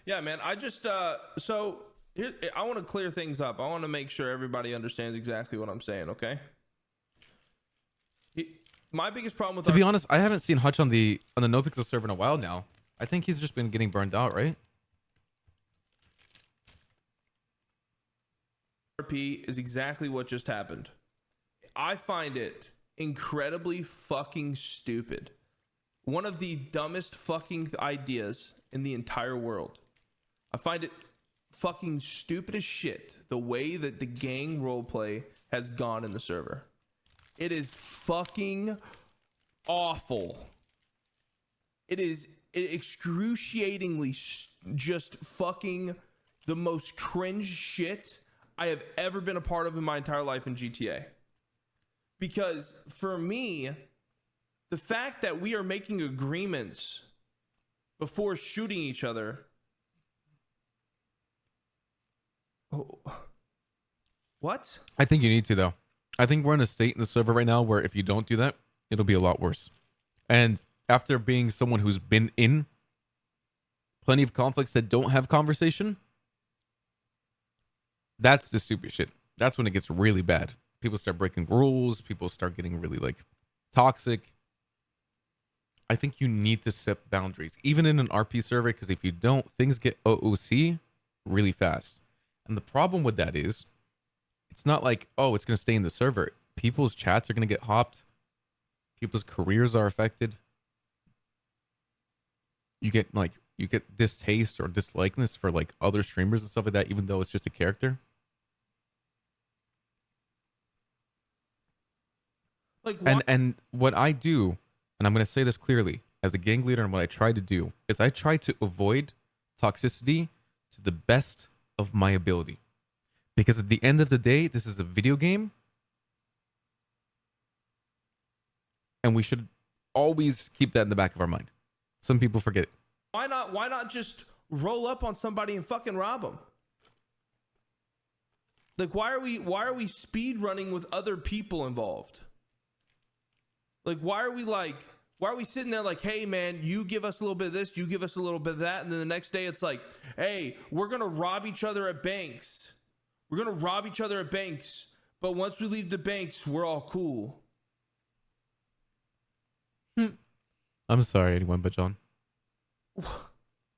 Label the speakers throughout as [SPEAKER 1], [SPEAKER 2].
[SPEAKER 1] Yeah, man. I just so here, I want to clear things up. I want to make sure everybody understands exactly what I'm saying. Okay. My biggest problem with
[SPEAKER 2] To be honest, I haven't seen Hutch on the NoPixel server in a while now. I think he's just been getting burned out, right?
[SPEAKER 1] RP is exactly what just happened. I find it incredibly fucking stupid. One of the dumbest fucking ideas in the entire world. I find it fucking stupid as shit the way that the gang roleplay has gone in the server. It is fucking awful. It is excruciatingly just fucking the most cringe shit I have ever been a part of in my entire life in GTA. Because for me, the fact that we are making agreements before shooting each other. Oh. What?
[SPEAKER 2] I think you need to, though. I think we're in a state in the server right now where if you don't do that, it'll be a lot worse. And after being someone who's been in plenty of conflicts that don't have conversation, that's the stupid shit. That's when it gets really bad. People start breaking rules. People start getting really like toxic. I think you need to set boundaries, even in an RP server, because if you don't, things get OOC really fast. And the problem with that is, it's not like, oh, it's going to stay in the server. People's chats are going to get hopped. People's careers are affected. You get distaste or dislikeness for like other streamers and stuff like that, even though it's just a character. Like, and what I do, and I'm going to say this clearly, as a gang leader, and what I try to do is I try to avoid toxicity to the best of my ability. Because at the end of the day, this is a video game. And we should always keep that in the back of our mind. Some people forget it.
[SPEAKER 1] Why not just roll up on somebody and fucking rob them? Like, why are we speed running with other people involved? Like, why are we sitting there like, hey man, you give us a little bit of this, you give us a little bit of that, and then the next day it's like, hey, we're gonna rob each other at banks. We're gonna rob each other at banks, but once we leave the banks, we're all cool.
[SPEAKER 2] I'm sorry, anyone but John.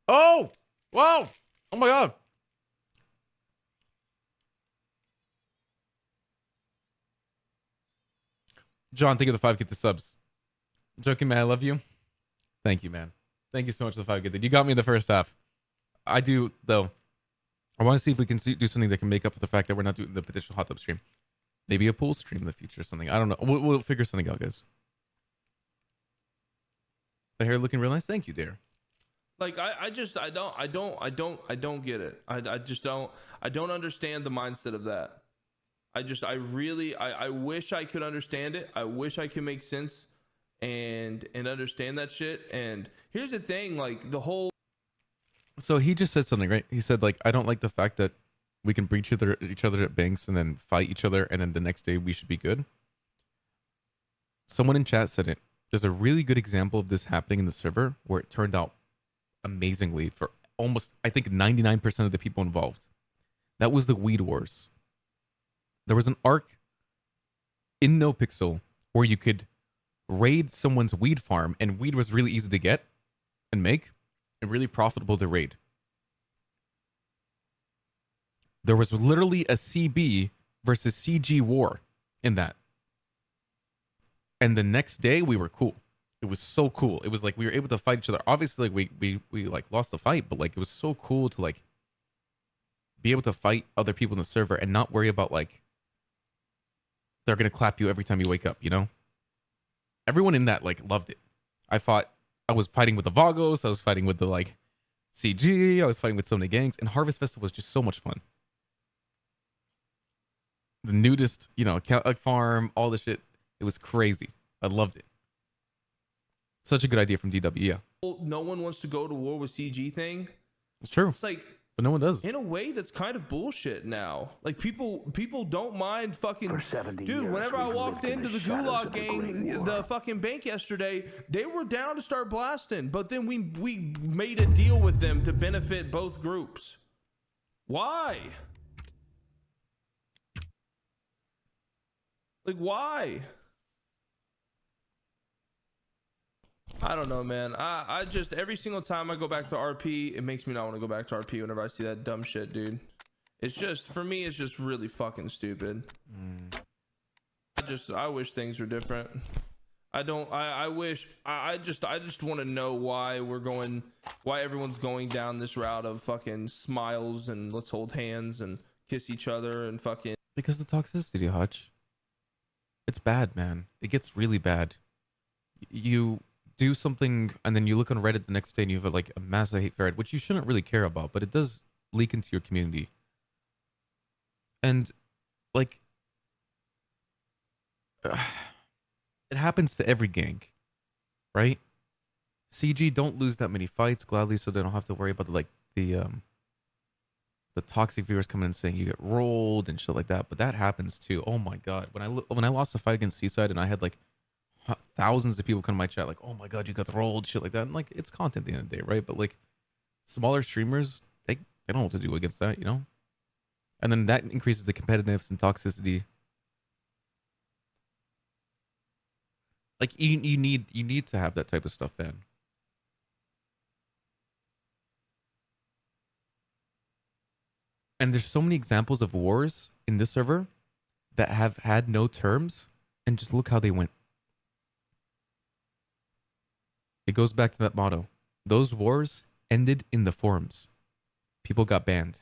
[SPEAKER 2] Oh! Whoa! Oh my god! John, thank you for the 5 get the subs. I'm joking, man. I love you. Thank you, man. Thank you so much for the 5 get. You got me in the first half. I do, though. I want to see if we can do something that can make up for the fact that we're not doing the potential hot tub stream. Maybe a pool stream in the future or something. I don't know. We'll figure something out, guys. The hair looking real nice. Thank you, dear.
[SPEAKER 1] Like I don't get it. I don't understand the mindset of that. I wish I could understand it. I wish I could make sense and understand that shit. And here's the thing, like the whole.
[SPEAKER 2] So he just said something, right? He said like, I don't like the fact that we can breach each other at banks and then fight each other, and then the next day we should be good. Someone in chat said it. There's a really good example of this happening in the server where it turned out amazingly for almost, I think, 99% of the people involved. That was the Weed Wars. There was an arc in NoPixel where you could raid someone's weed farm, and weed was really easy to get and make and really profitable to raid. There was literally a CB versus CG war in that. And the next day we were cool. It was so cool. It was like we were able to fight each other. Obviously, like we like lost the fight, but like it was so cool to like be able to fight other people in the server and not worry about like they're gonna clap you every time you wake up, you know? Everyone in that like loved it. I was fighting with the Vagos, I was fighting with the like CG, I was fighting with so many gangs, and Harvest Festival was just so much fun. The nudist, you know, farm, all the shit. It was crazy. I loved it. Such a good idea from DW, yeah.
[SPEAKER 1] No one wants to go to war with CG thing.
[SPEAKER 2] It's true.
[SPEAKER 1] It's like,
[SPEAKER 2] But no one does.
[SPEAKER 1] In a way that's kind of bullshit now. Like people don't mind fucking. Dude, whenever I walked into the Gulag gang, the fucking bank yesterday, they were down to start blasting, but then we made a deal with them to benefit both groups. Why? Like why? I don't know, man. I just, every single time I go back to RP, it makes me not want to go back to RP whenever I see that dumb shit, dude. It's just, for me, it's just really fucking stupid. I wish things were different. I just want to know why everyone's going down this route of fucking smiles and let's hold hands and kiss each other and fucking.
[SPEAKER 2] Because the toxicity, Hutch. It's bad, man. It gets really bad. You do something and then you look on Reddit the next day and you have like a massive hate thread, which you shouldn't really care about, but it does leak into your community. And like it happens to every gang, right? CG don't lose that many fights gladly, so they don't have to worry about the toxic viewers coming in saying you get rolled and shit like that. But that happens too. Oh my god, when I lost a fight against Seaside and I had like thousands of people come to my chat like, oh my god, you got rolled, shit like that. And like, it's content at the end of the day, right? But like smaller streamers, they don't know what to do against that, you know? And then that increases the competitiveness and toxicity. Like you need to have that type of stuff then. And there's so many examples of wars in this server that have had no terms, and just look how they went. It goes back to that motto. Those wars ended in the forums. People got banned.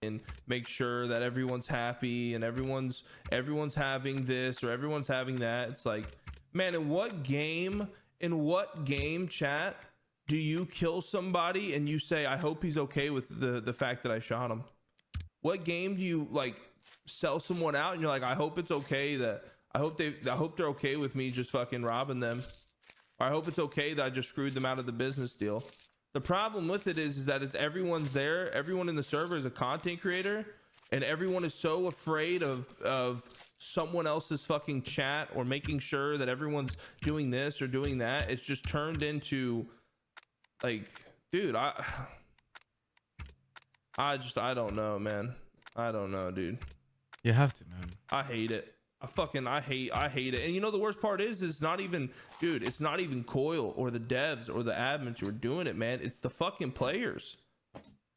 [SPEAKER 1] And make sure that everyone's happy and everyone's having this or everyone's having that. It's like, man, in what game chat do you kill somebody and you say, I hope he's okay with the fact that I shot him? What game do you like sell someone out and you're like, I hope it's okay that I hope they're okay with me just fucking robbing them. Or I hope it's okay that I just screwed them out of the business deal. The problem with it is that it's everyone's there. Everyone in the server is a content creator, and everyone is so afraid of someone else's fucking chat or making sure that everyone's doing this or doing that. It's just turned into like, dude, I don't know, man. I don't know, dude.
[SPEAKER 2] You have to, man.
[SPEAKER 1] I hate it. I hate it. And you know, the worst part is not even, dude, it's not even Koil or the devs or the admins who are doing it, man. It's the fucking players.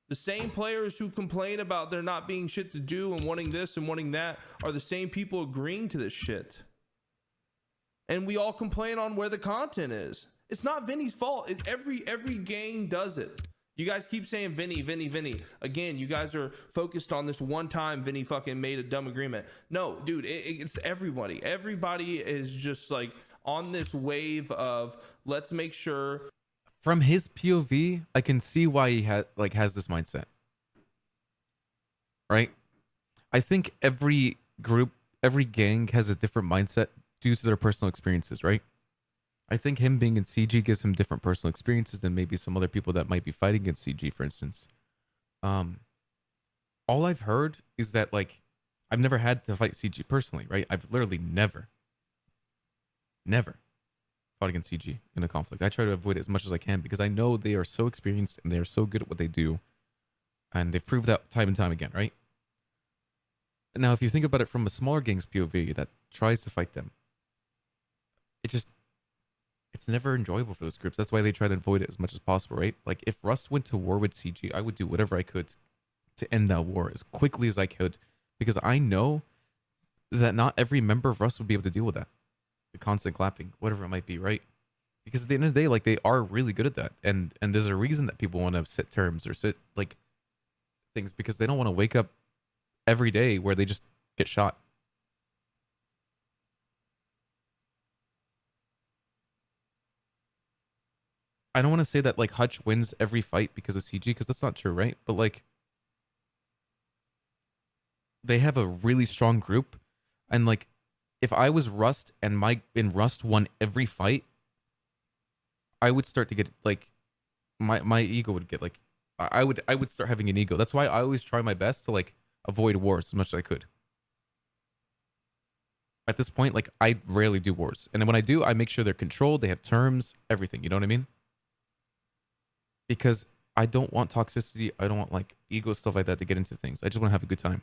[SPEAKER 1] The same players who complain about there not being shit to do and wanting this and wanting that are the same people agreeing to this shit. And we all complain on where the content is. It's not Vinny's fault. It's every gang does it. You guys keep saying Vinny. Again, you guys are focused on this one time Vinny fucking made a dumb agreement. No, dude, it's everybody. Everybody is just like on this wave of let's make sure.
[SPEAKER 2] From his POV, I can see why he has this mindset. Right? I think every group, every gang has a different mindset due to their personal experiences, right? I think him being in CG gives him different personal experiences than maybe some other people that might be fighting against CG, for instance. All I've heard is that, like, I've never had to fight CG personally, right? I've literally never fought against CG in a conflict. I try to avoid it as much as I can because I know they are so experienced and they are so good at what they do. And they've proved that time and time again, right? Now, if you think about it from a smaller gang's POV that tries to fight them, it's never enjoyable for those groups. That's why they try to avoid it as much as possible, right? Like, if Rust went to war with CG, I would do whatever I could to end that war as quickly as I could, because I know that not every member of Rust would be able to deal with that. The constant clapping, whatever it might be, right? Because at the end of the day, like, they are really good at that. And there's a reason that people want to sit terms or sit, like, things, because they don't want to wake up every day where they just get shot. I don't want to say that like Hutch wins every fight because of CG, because that's not true, right? But like, they have a really strong group, and like, if I was Rust and Rust won every fight, I would start to get like my ego would get like, I would start having an ego. That's why I always try my best to like avoid wars as much as I could. At this point, like I rarely do wars, and then when I do, I make sure they're controlled, they have terms, everything. You know what I mean? Because I don't want toxicity. I don't want like ego stuff like that to get into things. I just want to have a good time.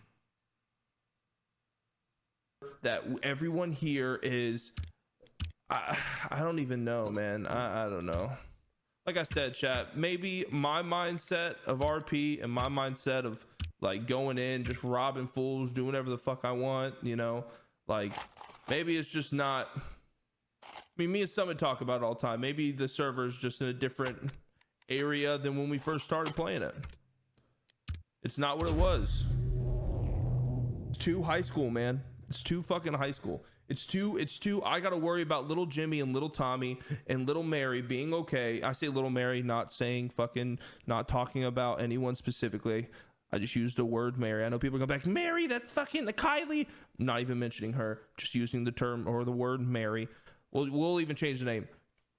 [SPEAKER 1] That everyone here is, I don't even know, man. I don't know. Like I said, chat, maybe my mindset of RP and my mindset of like going in, just robbing fools, doing whatever the fuck I want, you know, like maybe it's just not, I mean, me and Summit talk about it all the time. Maybe the server is just in a different area than when we first started playing it. It's not what it was. It's too high school, man. It's too fucking high school. It's too I gotta worry about little Jimmy and little Tommy and little Mary being okay. I say little Mary, not saying fucking, not talking about anyone specifically. I just used the word Mary. I know people are going back, Mary, that's fucking the Kylie. I'm not even mentioning her, just using the term or the word Mary. We'll even change the name.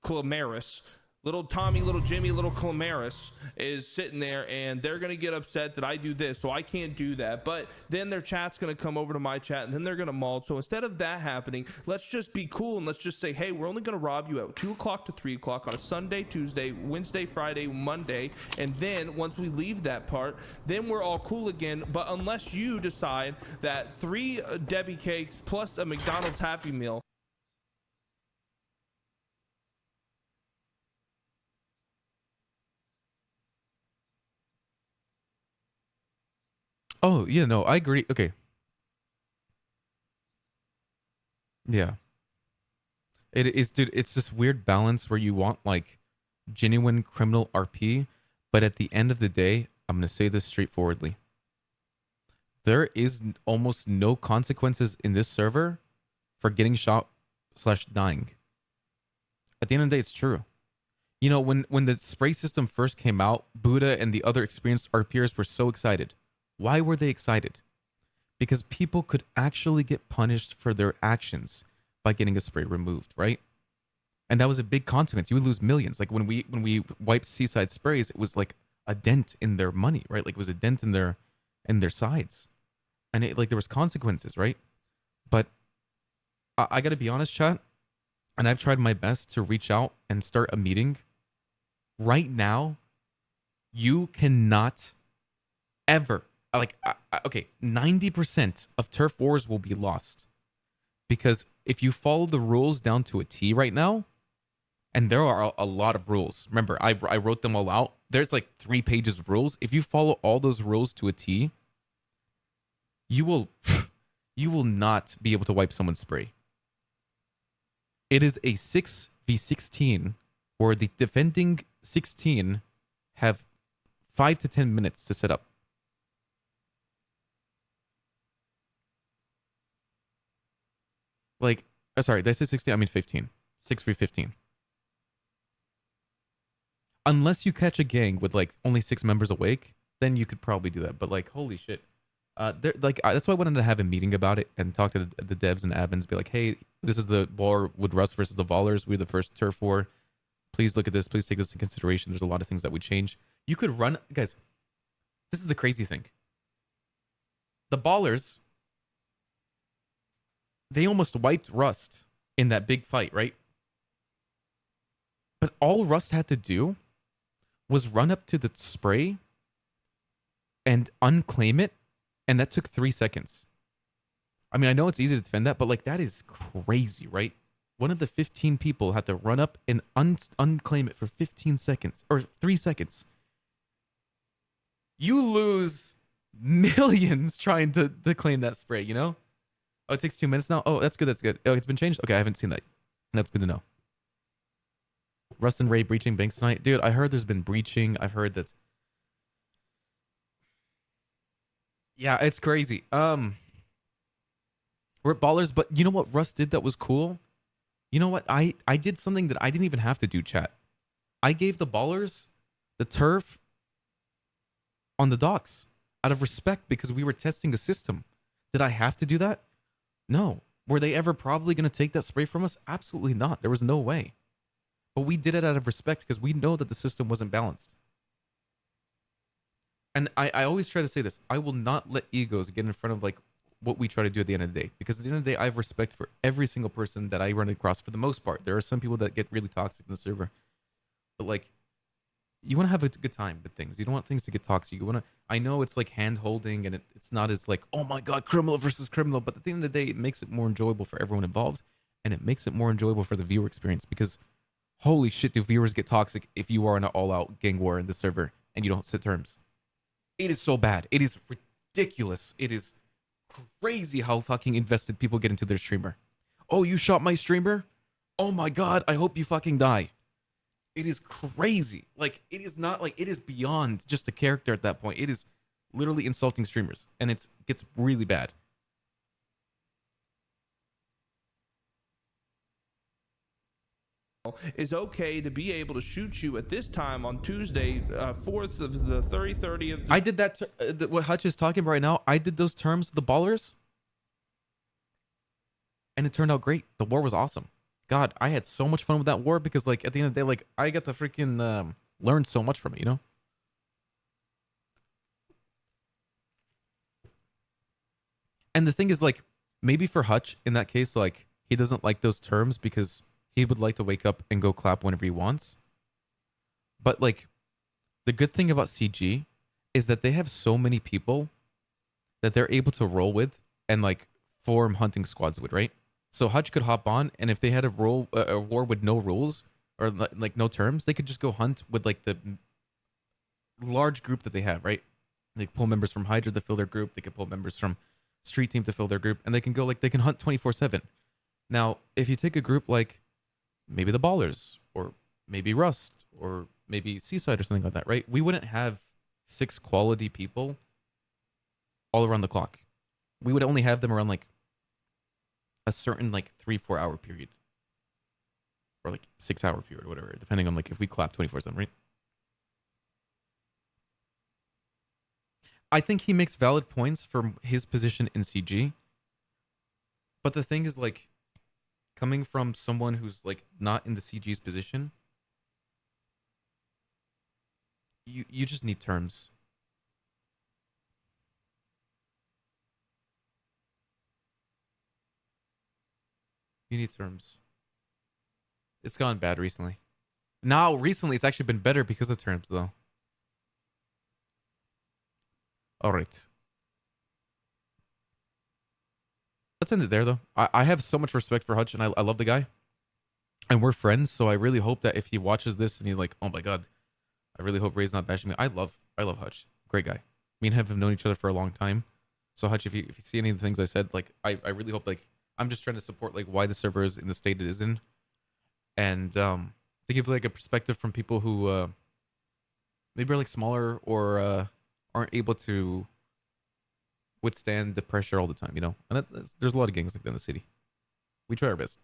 [SPEAKER 1] Clamaris. Little Tommy, little Jimmy, little Clamaris is sitting there, and they're going to get upset that I do this, so I can't do that. But then their chat's going to come over to my chat, and then they're going to maul. So instead of that happening, let's just be cool, and let's just say, hey, we're only going to rob you at 2 o'clock to 3 o'clock on a Sunday, Tuesday, Wednesday, Friday, Monday. And then once we leave that part, then we're all cool again. But unless you decide that 3 Debbie cakes plus a McDonald's Happy Meal,
[SPEAKER 2] Oh, yeah, no, I agree. Okay. Yeah. It is, dude, it's this weird balance where you want like genuine criminal RP, but at the end of the day, I'm going to say this straightforwardly. There is almost no consequences in this server for getting shot / dying. At the end of the day, it's true. You know, when the spray system first came out, Buddha and the other experienced RPers were so excited. Why were they excited? Because people could actually get punished for their actions by getting a spray removed, right? And that was a big consequence. You would lose millions. Like when we wiped Seaside Sprays, it was like a dent in their money, right? Like it was a dent in their sides. And it, like there was consequences, right? But I got to be honest, chat, and I've tried my best to reach out and start a meeting. Right now, you cannot ever, like, okay, 90% of turf wars will be lost. Because if you follow the rules down to a T right now, and there are a lot of rules. Remember, I wrote them all out. There's like 3 pages of rules. If you follow all those rules to a T, you will not be able to wipe someone's spray. It is a 6v16 where the defending 16 have 5 to 10 minutes to set up. Like, sorry, did I say 16? I mean 15. 6v15. Unless you catch a gang with like only 6 members awake, then you could probably do that. But like, holy shit. That's why I wanted to have a meeting about it and talk to the devs and admins, be like, hey, this is the war with Rust versus the Vollers. We're the first turf war. Please look at this. Please take this in consideration. There's a lot of things that would change. You could run, guys, this is the crazy thing. The Ballers, they almost wiped Rust in that big fight, right? But all Rust had to do was run up to the spray and unclaim it, and that took 3 seconds. I mean, I know it's easy to defend that, but like that is crazy, right? One of the 15 people had to run up and unclaim it for 15 seconds or 3 seconds. You lose millions trying to claim that spray, you know? Oh, it takes 2 minutes now? Oh, that's good, that's good. Oh, it's been changed? Okay, I haven't seen that. That's good to know. Rust and Ray breaching banks tonight. Dude, I heard there's been breaching. I've heard that. Yeah, it's crazy. We're at Ballers, but you know what Rust did that was cool? You know what? I did something that I didn't even have to do, chat. I gave the Ballers the turf on the docks out of respect because we were testing the system. Did I have to do that? No. Were they ever probably going to take that spray from us? Absolutely not. There was no way. But we did it out of respect because we know that the system wasn't balanced. And I always try to say this. I will not let egos get in front of like what we try to do at the end of the day. Because at the end of the day, I have respect for every single person that I run across for the most part. There are some people that get really toxic in the server. But like, you want to have a good time with things. You don't want things to get toxic. You want to, I know it's like hand holding and it's not as like, oh my God, criminal versus criminal. But at the end of the day, it makes it more enjoyable for everyone involved. And it makes it more enjoyable for the viewer experience because holy shit, do viewers get toxic if you are in an all-out gang war in the server and you don't set terms. It is so bad. It is ridiculous. It is crazy how fucking invested people get into their streamer. Oh, you shot my streamer? Oh my God, I hope you fucking die. It is crazy. Like, it is not like, it is beyond just a character at that point. It is literally insulting streamers and it gets really bad.
[SPEAKER 1] Is okay to be able to shoot you at this time on Tuesday, 4th of the 30th.
[SPEAKER 2] I did that. What Hutch is talking about right now, I did those terms with the ballers. And it turned out great. The war was awesome. God, I had so much fun with that war because like at the end of the day, like I got to freaking learn so much from it, you know? And the thing is like, maybe for Hutch in that case, like he doesn't like those terms because he would like to wake up and go clap whenever he wants. But like the good thing about CG is that they have so many people that they're able to roll with and like form hunting squads with, right? So Hutch could hop on and if they had a war with no rules or like no terms, they could just go hunt with like the large group that they have, right? They can pull members from Hydra to fill their group. They can pull members from Street Team to fill their group and they can go like, they can hunt 24/7. Now, if you take a group like maybe the Ballers or maybe Rust or maybe Seaside or something like that, right? We wouldn't have 6 quality people all around the clock. We would only have them around like a certain like 3-4 hour period or like 6 hour period or whatever, depending on like if we clap 24/7, right? I think he makes valid points for his position in CG. But the thing is like, coming from someone who's like not in the CG's position, you just need terms. You need terms. It's gone bad recently. Now, recently, it's actually been better because of terms, though. All right. Let's end it there, though. I have so much respect for Hutch, and I love the guy. And we're friends, so I really hope that if he watches this and he's like, oh my God, I really hope Ray's not bashing me. I love Hutch. Great guy. Me and him have known each other for a long time. So Hutch, if you see any of the things I said, like I really hope, like I'm just trying to support like why the server is in the state it is in. And to give like a perspective from people who maybe are like smaller or aren't able to withstand the pressure all the time, you know? And there's a lot of gangs like that in the city. We try our best.